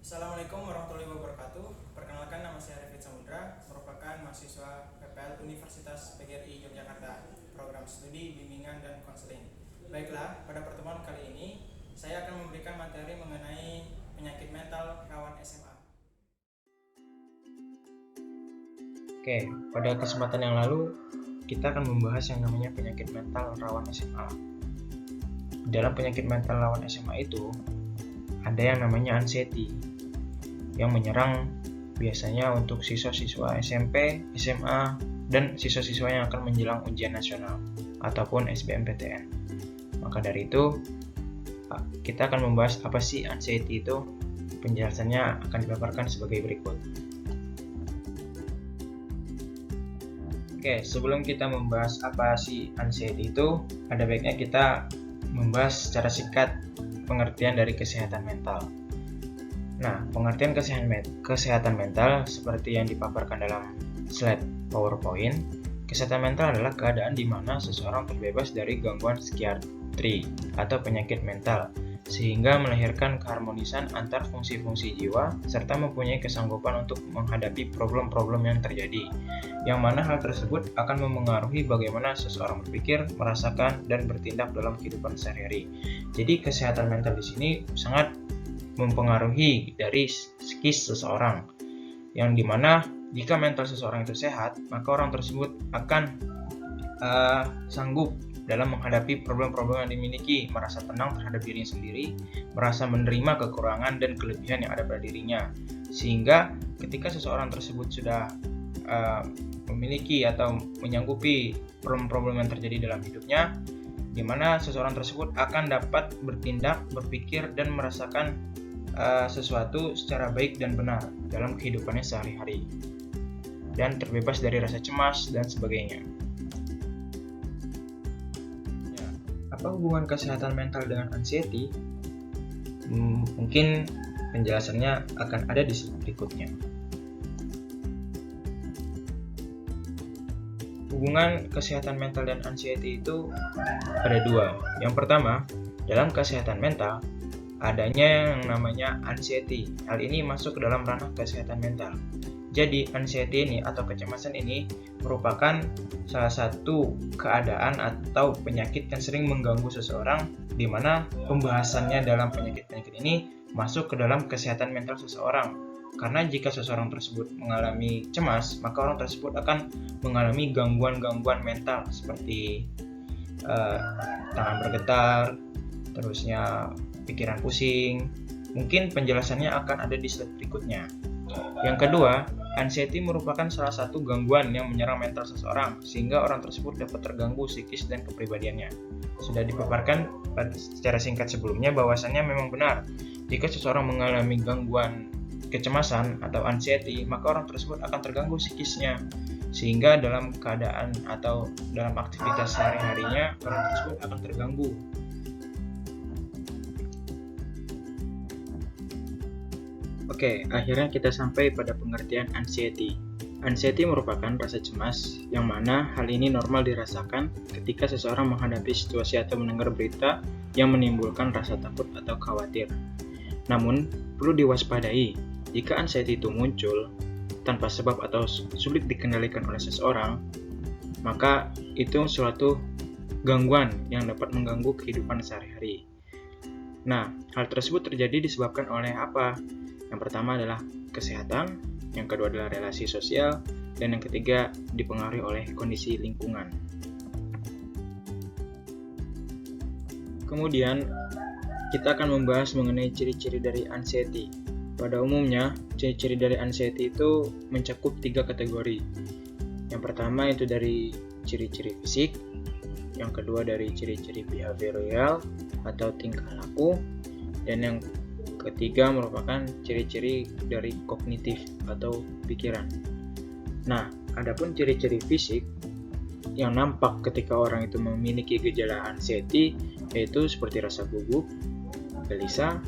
Assalamualaikum warahmatullahi wabarakatuh. Perkenalkan, nama saya Arifin Samudra, merupakan mahasiswa PPL Universitas PGRI Yogyakarta, program studi bimbingan dan konseling. Baiklah, pada pertemuan kali ini saya akan memberikan materi mengenai penyakit mental rawan SMA. Oke, pada kesempatan yang lalu kita akan membahas yang namanya penyakit mental rawan SMA. Dalam penyakit mental rawan SMA itu ada yang namanya anxiety yang menyerang biasanya untuk siswa-siswa SMP, SMA, dan siswa-siswa yang akan menjelang ujian nasional ataupun SBMPTN. Maka dari itu kita akan membahas apa sih anxiety itu. Penjelasannya akan dipaparkan sebagai berikut. Oke, sebelum kita membahas apa sih anxiety itu, ada baiknya kita membahas secara singkat pengertian dari kesehatan mental. Nah, pengertian kesehatan mental seperti yang dipaparkan dalam slide PowerPoint, kesehatan mental adalah keadaan di mana seseorang terbebas dari gangguan psikiatri atau penyakit mental, sehingga melahirkan keharmonisan antar fungsi-fungsi jiwa serta mempunyai kesanggupan untuk menghadapi problem-problem yang terjadi, yang mana hal tersebut akan memengaruhi bagaimana seseorang berpikir, merasakan, dan bertindak dalam kehidupan sehari-hari. Jadi kesehatan mental di sini sangat mempengaruhi dari psikis seseorang, yang dimana jika mental seseorang itu sehat, maka orang tersebut akan sanggup dalam menghadapi problem-problem yang dimiliki, merasa tenang terhadap dirinya sendiri, merasa menerima kekurangan dan kelebihan yang ada pada dirinya, sehingga ketika seseorang tersebut sudah memiliki atau menyanggupi problem-problem yang terjadi dalam hidupnya, di mana seseorang tersebut akan dapat bertindak, berpikir, dan merasakan sesuatu secara baik dan benar dalam kehidupannya sehari-hari, dan terbebas dari rasa cemas dan sebagainya. Ya, apa hubungan kesehatan mental dengan anxiety? Mungkin penjelasannya akan ada di slide berikutnya. Hubungan kesehatan mental dan anxiety itu ada dua. Yang pertama, dalam kesehatan mental adanya yang namanya anxiety. Hal ini masuk ke dalam ranah kesehatan mental. Jadi anxiety ini atau kecemasan ini merupakan salah satu keadaan atau penyakit yang sering mengganggu seseorang, di mana pembahasannya dalam penyakit-penyakit ini masuk ke dalam kesehatan mental seseorang. Karena jika seseorang tersebut mengalami cemas, maka orang tersebut akan mengalami gangguan-gangguan mental seperti tangan bergetar, terusnya pikiran pusing. Mungkin penjelasannya akan ada di slide berikutnya. Yang kedua, anxiety merupakan salah satu gangguan yang menyerang mental seseorang, sehingga orang tersebut dapat terganggu psikis dan kepribadiannya. Sudah dipaparkan secara singkat sebelumnya bahwasannya memang benar, jika seseorang mengalami gangguan kecemasan atau anxiety, maka orang tersebut akan terganggu psikisnya, sehingga dalam keadaan atau dalam aktivitas sehari-harinya orang tersebut akan terganggu. Oke, akhirnya kita sampai pada pengertian anxiety. Anxiety merupakan rasa cemas, yang mana hal ini normal dirasakan ketika seseorang menghadapi situasi atau mendengar berita yang menimbulkan rasa takut atau khawatir. Namun, perlu diwaspadai, jika anxiety itu muncul tanpa sebab atau sulit dikendalikan oleh seseorang, maka itu suatu gangguan yang dapat mengganggu kehidupan sehari-hari. Nah, hal tersebut terjadi disebabkan oleh apa? Yang pertama adalah kesehatan, yang kedua adalah relasi sosial, dan yang ketiga dipengaruhi oleh kondisi lingkungan. Kemudian, kita akan membahas mengenai ciri-ciri dari anxiety. Pada umumnya, ciri-ciri dari anxiety itu mencakup 3 kategori. Yang pertama itu dari ciri-ciri fisik, yang kedua dari ciri-ciri behavioral atau tingkah laku, dan yang ketiga merupakan ciri-ciri dari kognitif atau pikiran. Nah, adapun ciri-ciri fisik yang nampak ketika orang itu memiliki gejala anxiety yaitu seperti rasa gugup, gelisah,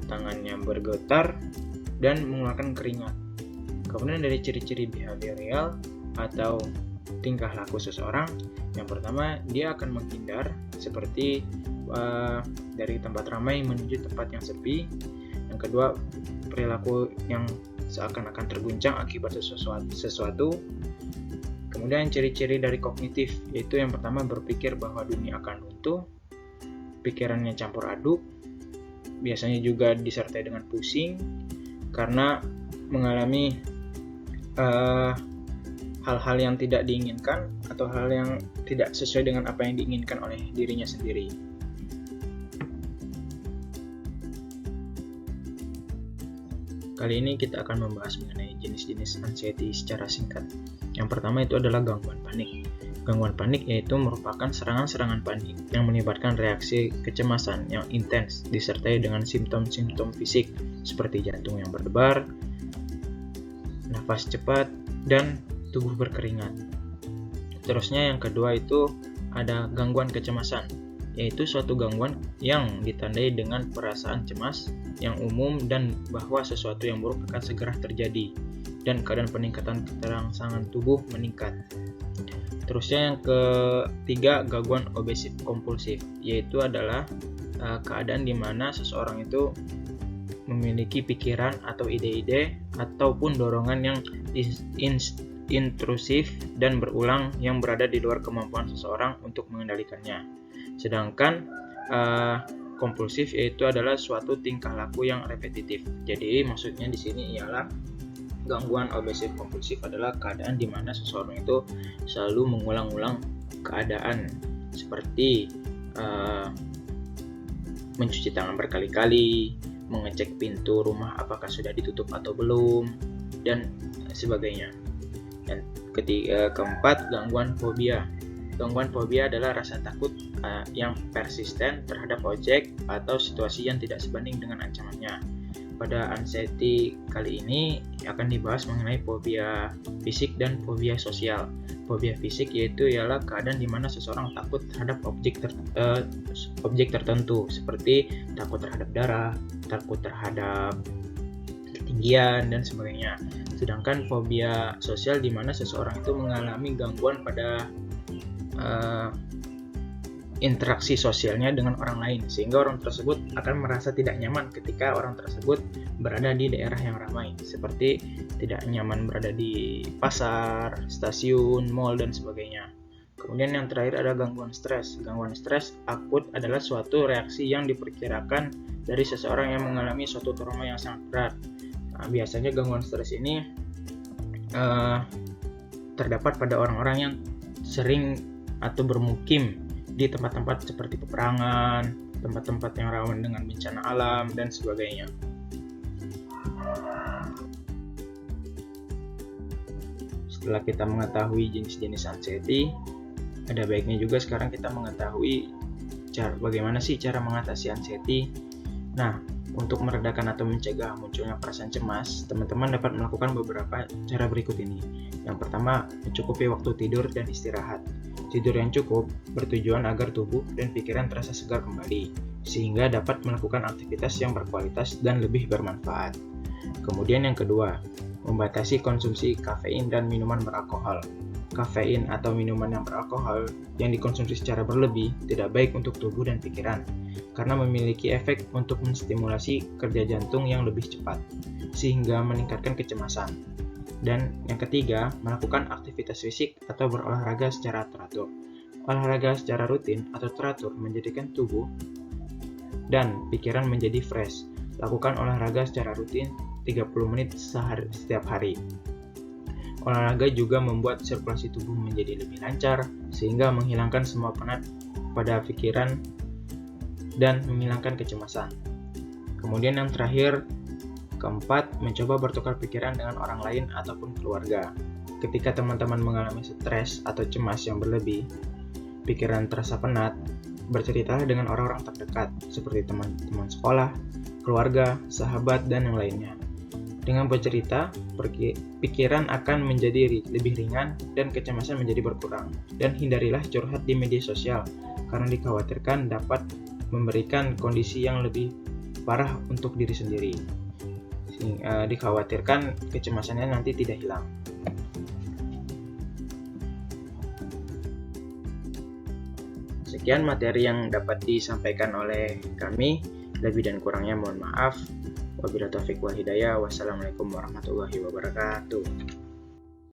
tangannya bergetar, dan mengeluarkan keringat. Kemudian dari ciri-ciri behavioral atau tingkah laku seseorang, yang pertama dia akan menghindar seperti dari tempat ramai menuju tempat yang sepi. Yang kedua, perilaku yang seakan-akan terguncang akibat sesuatu. Kemudian ciri-ciri dari kognitif, yaitu yang pertama berpikir bahwa dunia akan runtuh, pikirannya campur aduk, biasanya juga disertai dengan pusing karena mengalami hal-hal yang tidak diinginkan atau hal yang tidak sesuai dengan apa yang diinginkan oleh dirinya sendiri. Kali ini kita akan membahas mengenai jenis-jenis anxiety secara singkat. Yang pertama itu adalah gangguan panik. Gangguan panik yaitu merupakan serangan-serangan panik yang melibatkan reaksi kecemasan yang intens disertai dengan simptom-simptom fisik seperti jantung yang berdebar, nafas cepat, dan tubuh berkeringat. Terusnya yang kedua itu ada gangguan kecemasan, yaitu suatu gangguan yang ditandai dengan perasaan cemas yang umum dan bahwa sesuatu yang buruk akan segera terjadi dan keadaan peningkatan keterangsangan tubuh meningkat. Terusnya yang ketiga, gangguan obsesif kompulsif, yaitu adalah keadaan di mana seseorang itu memiliki pikiran atau ide-ide ataupun dorongan yang intrusif dan berulang yang berada di luar kemampuan seseorang untuk mengendalikannya. Sedangkan kompulsif yaitu adalah suatu tingkah laku yang repetitif. Jadi maksudnya di sini ialah gangguan obsesif kompulsif adalah keadaan di mana seseorang itu selalu mengulang-ulang keadaan seperti mencuci tangan berkali-kali, mengecek pintu rumah apakah sudah ditutup atau belum, dan sebagainya. Dan keempat, gangguan fobia. Gangguan fobia adalah rasa takut yang persisten terhadap objek atau situasi yang tidak sebanding dengan ancamannya. Pada anxiety kali ini akan dibahas mengenai fobia fisik dan fobia sosial. Fobia fisik yaitu ialah keadaan di mana seseorang takut terhadap objek tertentu seperti takut terhadap darah, takut terhadap ketinggian, dan sebagainya. Sedangkan fobia sosial di mana seseorang itu mengalami gangguan pada interaksi sosialnya dengan orang lain, sehingga orang tersebut akan merasa tidak nyaman ketika orang tersebut berada di daerah yang ramai, seperti tidak nyaman berada di pasar, stasiun, mal, dan sebagainya. Kemudian yang terakhir ada gangguan stres. Gangguan stres akut adalah suatu reaksi yang diperkirakan dari seseorang yang mengalami suatu trauma yang sangat berat. Biasanya gangguan stres ini terdapat pada orang-orang yang sering atau bermukim di tempat-tempat seperti peperangan, tempat-tempat yang rawan dengan bencana alam, dan sebagainya. Setelah kita mengetahui jenis-jenis anxiety, ada baiknya juga sekarang kita mengetahui bagaimana sih cara mengatasi anxiety. Nah, untuk meredakan atau mencegah munculnya perasaan cemas, teman-teman dapat melakukan beberapa cara berikut ini. Yang pertama, mencukupi waktu tidur dan istirahat. Tidur yang cukup bertujuan agar tubuh dan pikiran terasa segar kembali, sehingga dapat melakukan aktivitas yang berkualitas dan lebih bermanfaat. Kemudian yang kedua, membatasi konsumsi kafein dan minuman beralkohol. Kafein atau minuman yang beralkohol yang dikonsumsi secara berlebih tidak baik untuk tubuh dan pikiran, karena memiliki efek untuk menstimulasi kerja jantung yang lebih cepat, sehingga meningkatkan kecemasan. Dan yang ketiga, melakukan aktivitas fisik atau berolahraga secara teratur. Olahraga secara rutin atau teratur menjadikan tubuh dan pikiran menjadi fresh. Lakukan olahraga secara rutin 30 menit setiap hari. Olahraga juga membuat sirkulasi tubuh menjadi lebih lancar, sehingga menghilangkan semua penat pada pikiran dan menghilangkan kecemasan. Kemudian yang terakhir, keempat, mencoba bertukar pikiran dengan orang lain ataupun keluarga. Ketika teman-teman mengalami stres atau cemas yang berlebih, pikiran terasa penat, berceritalah dengan orang-orang terdekat, seperti teman-teman sekolah, keluarga, sahabat, dan yang lainnya. Dengan bercerita, pikiran akan menjadi lebih ringan dan kecemasan menjadi berkurang. Dan hindarilah curhat di media sosial, karena dikhawatirkan dapat memberikan kondisi yang lebih parah untuk diri sendiri. Dikhawatirkan kecemasannya nanti tidak hilang. Sekian materi yang dapat disampaikan oleh kami. Lebih dan kurangnya mohon maaf. Wabillahi taufiq wal hidayah. Wassalamualaikum warahmatullahi wabarakatuh.